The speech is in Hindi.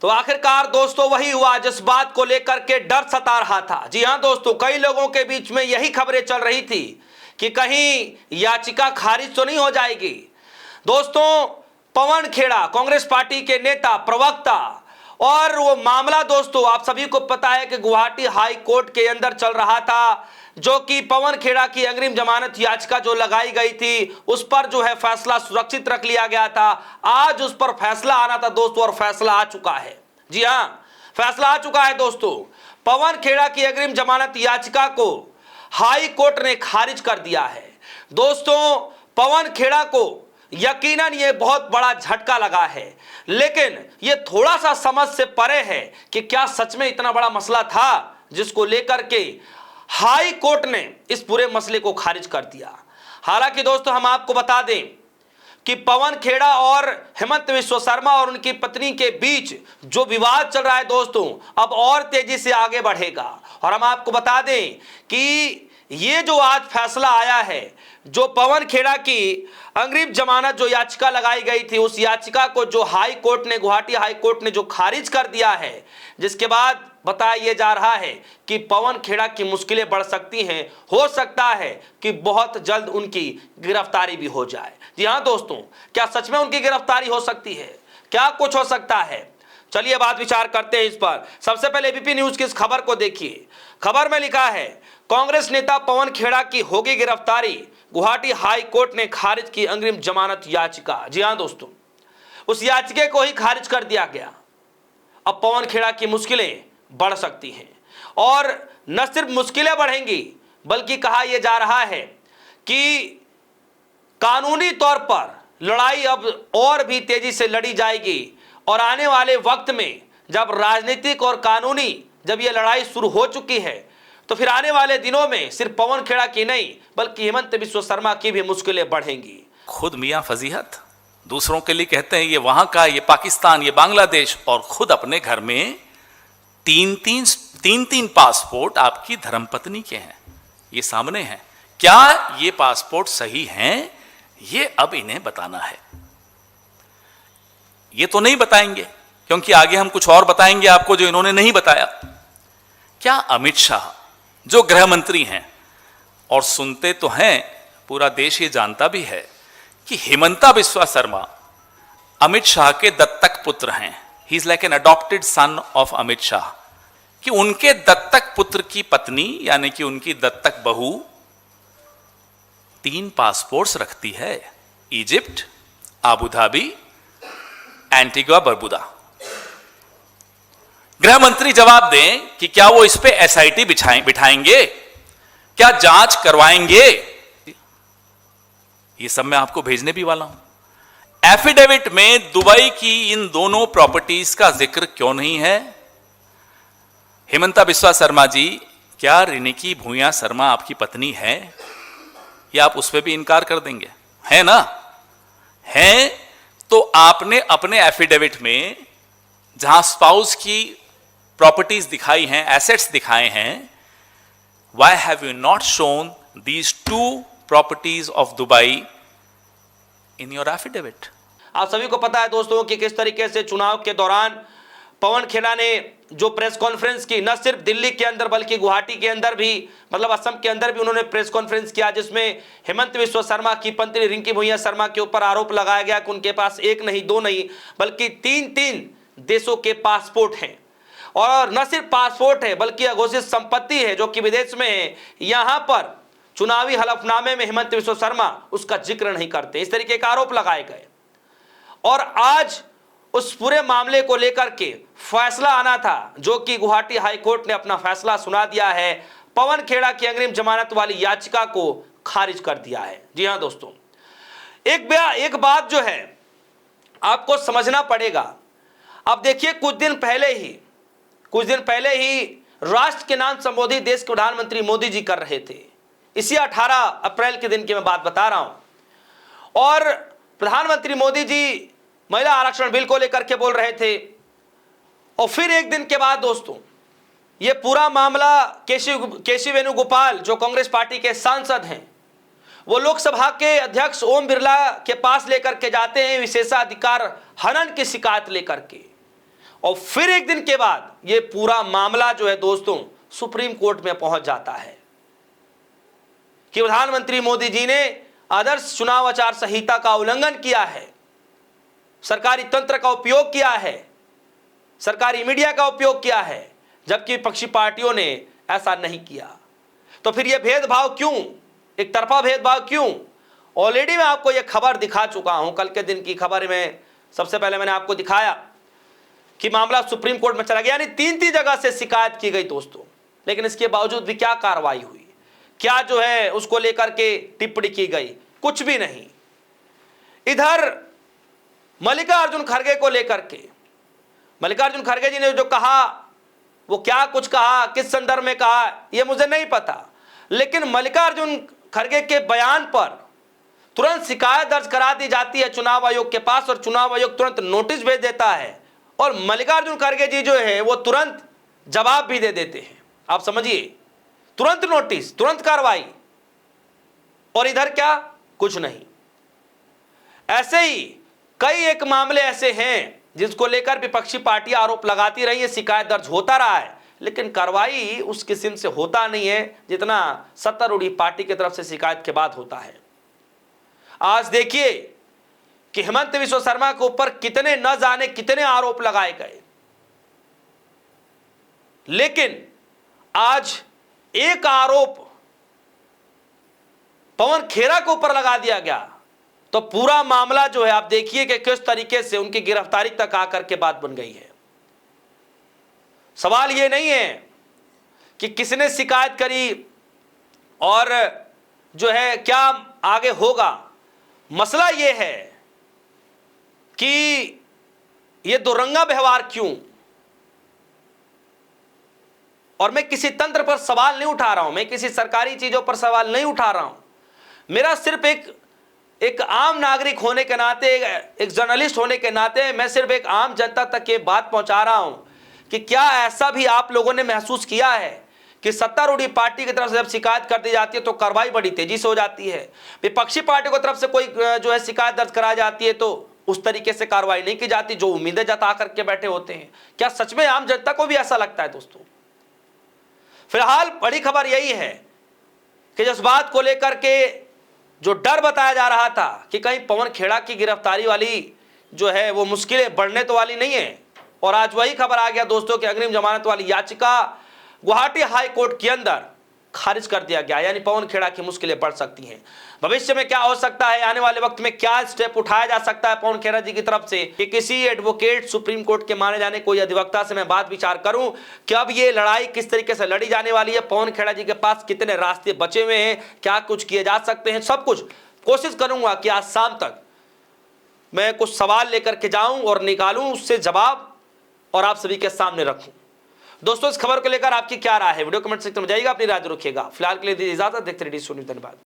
तो आखिरकार दोस्तों वही हुआ जिस बात को लेकर के डर सता रहा था। जी हां दोस्तों, कई लोगों के बीच में यही खबरें चल रही थी कि कहीं याचिका खारिज तो नहीं हो जाएगी। दोस्तों पवन खेड़ा कांग्रेस पार्टी के नेता प्रवक्ता, और वो मामला दोस्तों आप सभी को पता है कि गुवाहाटी हाई कोर्ट के अंदर चल रहा था, जो कि पवन खेड़ा की अग्रिम जमानत याचिका जो लगाई गई थी उस पर जो है फैसला सुरक्षित रख लिया गया था। आज उस पर फैसला आना था दोस्तों, और फैसला आ चुका है। जी हां, फैसला आ चुका है दोस्तों। पवन खेड़ा की अग्रिम जमानत याचिका को हाई कोर्ट ने खारिज कर दिया है। दोस्तों पवन खेड़ा को यकीनन ये बहुत बड़ा झटका लगा है, लेकिन ये थोड़ा सा समझ से परे है कि क्या सच में इतना बड़ा मसला था जिसको लेकर के हाई कोर्ट ने इस पूरे मसले को खारिज कर दिया। हालांकि दोस्तों हम आपको बता दें कि पवन खेड़ा और हेमंत विश्व शर्मा और उनकी पत्नी के बीच जो विवाद चल रहा है दोस्तों अब और तेजी से आगे बढ़ेगा। और हम आपको बता दें कि ये जो आज फैसला आया है, जो पवन खेड़ा की अग्रिम जमानत जो याचिका लगाई गई थी उस याचिका को जो हाई कोर्ट ने, गुवाहाटी हाई कोर्ट ने जो खारिज कर दिया है, जिसके बाद बताया जा रहा है कि पवन खेड़ा की मुश्किलें बढ़ सकती हैं। हो सकता है कि बहुत जल्द उनकी गिरफ्तारी भी हो जाए। जी हां दोस्तों, क्या सच में उनकी गिरफ्तारी हो सकती है? क्या कुछ हो सकता है? चलिए बात विचार करते हैं इस पर। सबसे पहले एबीपी न्यूज की इस खबर को देखिए। खबर में लिखा है कांग्रेस नेता पवन खेड़ा की होगी गिरफ्तारी, गुवाहाटी हाई कोर्ट ने खारिज की अग्रिम जमानत याचिका। जी हां दोस्तों, उस याचिका को ही खारिज कर दिया गया। अब पवन खेड़ा की मुश्किलें बढ़ सकती हैं, और न सिर्फ मुश्किलें बढ़ेंगी बल्कि कहा यह जा रहा है कि कानूनी तौर पर लड़ाई अब और भी तेजी से लड़ी जाएगी। और आने वाले वक्त में जब राजनीतिक और कानूनी जब यह लड़ाई शुरू हो चुकी है तो फिर आने वाले दिनों में सिर्फ पवन खेड़ा की नहीं बल्कि हेमंत विश्व शर्मा की भी मुश्किलें बढ़ेंगी। खुद मियां फजीहत दूसरों के लिए कहते हैं ये वहां का, ये पाकिस्तान, ये बांग्लादेश, और खुद अपने घर में तीन पासपोर्ट आपकी धर्मपत्नी के हैं, ये सामने हैं। क्या ये पासपोर्ट सही हैं? ये अब इन्हें बताना है। ये तो नहीं बताएंगे क्योंकि आगे हम कुछ और बताएंगे आपको जो इन्होंने नहीं बताया। क्या अमित शाह जो गृह मंत्री हैं, और सुनते तो हैं, पूरा देश ये जानता भी है कि हेमंता बिस्वा शर्मा अमित शाह के दत्तक पुत्र हैं। He is like an adopted son of Amit Shah, कि उनके दत्तक पुत्र की पत्नी यानी कि उनकी दत्तक बहू 3 पासपोर्ट्स रखती है, इजिप्ट, आबू धाबी, एंटीगुआ बरबुदा। गृह मंत्री जवाब दें कि क्या वो इस पे एसआईटी बिठाएंगे, क्या जांच करवाएंगे? ये सब मैं आपको भेजने भी वाला हूं। एफिडेविट में दुबई की इन दोनों प्रॉपर्टीज का जिक्र क्यों नहीं है? हेमंता बिस्वा शर्मा जी, क्या रिनिकी भूया शर्मा आपकी पत्नी है? या आप उस पर भी इनकार कर देंगे? है ना? है तो आपने अपने एफिडेविट में जहां स्पाउस की प्रॉपर्टीज दिखाई हैं, एसेट्स दिखाए हैं, why have you not shown these 2 properties of Dubai in your affidavit? आप सभी को पता है दोस्तों कि किस तरीके से चुनाव के दौरान पवन खेड़ा ने जो प्रेस कॉन्फ्रेंस की, न सिर्फ दिल्ली के अंदर बल्कि गुवाहाटी के अंदर भी, मतलब असम के अंदर भी उन्होंने प्रेस कॉन्फ्रेंस किया, जिसमें हेमंत विश्व शर्मा की पत्नी रिंकी भूया शर्मा के ऊपर आरोप लगाया गया कि उनके पास 1 नहीं 2 नहीं बल्कि 3 देशों के पासपोर्ट हैं। और न सिर्फ पासपोर्ट है बल्कि अघोषित संपत्ति है जो कि विदेश में है। यहां पर चुनावी हलफनामे में हेमंत विश्व शर्मा उसका जिक्र नहीं करते। इस तरीके का आरोप लगाए गए, और आज उस पूरे मामले को लेकर के फैसला आना था, जो कि गुवाहाटी हाई कोर्ट ने अपना फैसला सुना दिया है। पवन खेड़ा की अग्रिम जमानत वाली याचिका को खारिज कर दिया है। जी हां दोस्तों, एक बात जो है आपको समझना पड़ेगा। अब देखिए, कुछ दिन पहले ही राष्ट्र के नाम संबोधित देश के प्रधानमंत्री मोदी जी कर रहे थे। इसी 18 अप्रैल के दिन की मैं बात बता रहा हूं। और प्रधानमंत्री मोदी जी महिला आरक्षण बिल को लेकर के बोल रहे थे, और फिर एक दिन के बाद दोस्तों ये पूरा मामला केसी वेणुगोपाल जो कांग्रेस पार्टी के सांसद हैं, वो लोकसभा के अध्यक्ष ओम बिरला के पास लेकर के जाते हैं विशेषाधिकार हनन की शिकायत लेकर के। और फिर एक दिन के बाद ये पूरा मामला जो है दोस्तों सुप्रीम कोर्ट में पहुंच जाता है कि प्रधानमंत्री मोदी जी ने आदर्श चुनाव आचार संहिता का उल्लंघन किया है, सरकारी तंत्र का उपयोग किया है, सरकारी मीडिया का उपयोग किया है, जबकि विपक्षी पार्टियों ने ऐसा नहीं किया। तो फिर यह भेदभाव क्यों, एक तरफा भेदभाव क्यों? ऑलरेडी मैं आपको यह खबर दिखा चुका हूं, कल के दिन की खबर में सबसे पहले मैंने आपको दिखाया कि मामला सुप्रीम कोर्ट में चला गया, यानी 3 जगह से शिकायत की गई दोस्तों, लेकिन इसके बावजूद भी क्या कार्रवाई हुई, क्या जो है उसको लेकर के टिप्पणी की गई? कुछ भी नहीं। इधर मल्लिकार्जुन खड़गे को लेकर के मल्लिकार्जुन खड़गे जी ने जो कहा, वो क्या कुछ कहा, किस संदर्भ में कहा, यह मुझे नहीं पता, लेकिन मल्लिकार्जुन खड़गे के बयान पर तुरंत शिकायत दर्ज करा दी जाती है चुनाव आयोग के पास, और चुनाव आयोग तुरंत नोटिस भेज देता है, और मल्लिकार्जुन खड़गे जी जो है वो तुरंत जवाब भी दे देते हैं। आप समझिए, तुरंत नोटिस, तुरंत कार्रवाई, और इधर क्या, कुछ नहीं। ऐसे ही कई एक मामले ऐसे हैं जिसको लेकर विपक्षी पार्टी आरोप लगाती रही है, शिकायत दर्ज होता रहा है, लेकिन कार्रवाई उस किस्म से होता नहीं है जितना सत्तारूढ़ पार्टी की तरफ से शिकायत के बाद होता है। आज देखिए कि हेमंत बिस्वा शर्मा के ऊपर कितने न जाने कितने आरोप लगाए गए, लेकिन आज एक आरोप पवन खेरा के ऊपर लगा दिया गया, तो पूरा मामला जो है आप देखिए कि किस तरीके से उनकी गिरफ्तारी तक आकर के बात बन गई है। सवाल यह नहीं है कि किसने शिकायत करी और जो है क्या आगे होगा, मसला यह है कि यह दोरंगा व्यवहार क्यों। और मैं किसी तंत्र पर सवाल नहीं उठा रहा हूं, मैं किसी सरकारी चीजों पर सवाल नहीं उठा रहा हूं, मेरा सिर्फ एक आम नागरिक होने के नाते, एक जर्नलिस्ट होने के नाते मैं सिर्फ एक आम जनता तक ये बात पहुंचा रहा हूं कि क्या ऐसा भी आप लोगों ने महसूस किया है कि सत्तारूढ़ पार्टी की तरफ से जब शिकायत कर दी जाती है तो कार्रवाई बड़ी तेजी से हो जाती है, विपक्षी पार्टी की तरफ से कोई जो है शिकायत दर्ज कराई जाती है तो उस तरीके से कार्रवाई नहीं की जाती जो उम्मीदें जता करके बैठे होते हैं? क्या सच में आम जनता को भी ऐसा लगता है दोस्तों? फिलहाल बड़ी खबर यही है कि जिस बात को लेकर के जो डर बताया जा रहा था कि कहीं पवन खेड़ा की गिरफ्तारी वाली जो है वो मुश्किलें बढ़ने तो वाली नहीं है, और आज वही खबर आ गया दोस्तों कि अग्रिम जमानत वाली याचिका गुवाहाटी हाई कोर्ट के अंदर खारिज कर दिया गया, यानी पवन खेड़ा की मुश्किलें बढ़ सकती हैं। भविष्य में क्या हो सकता है, आने वाले वक्त में क्या स्टेप उठाया जा सकता है पवन खेड़ा जी की तरफ से कि किसी एडवोकेट, सुप्रीम कोर्ट के माने जाने कोई अधिवक्ता से मैं बात विचार करूं कि अब ये लड़ाई किस तरीके से लड़ी जाने वाली है, पवन खेड़ा जी के पास कितने रास्ते बचे हुए हैं, क्या कुछ किए जा सकते हैं, सब कुछ कोशिश करूंगा कि आज शाम तक मैं कुछ सवाल लेकर के जाऊं और निकालूं उससे जवाब और आप सभी के सामने रखूं। दोस्तों, इस खबर को लेकर आपकी क्या राय है, वीडियो कमेंट सेक्शन में जाइएगा, अपनी राय रखिएगा। फिलहाल के लिए दीजिए इजाजत, देखते रहिए डी न्यूज़। धन्यवाद।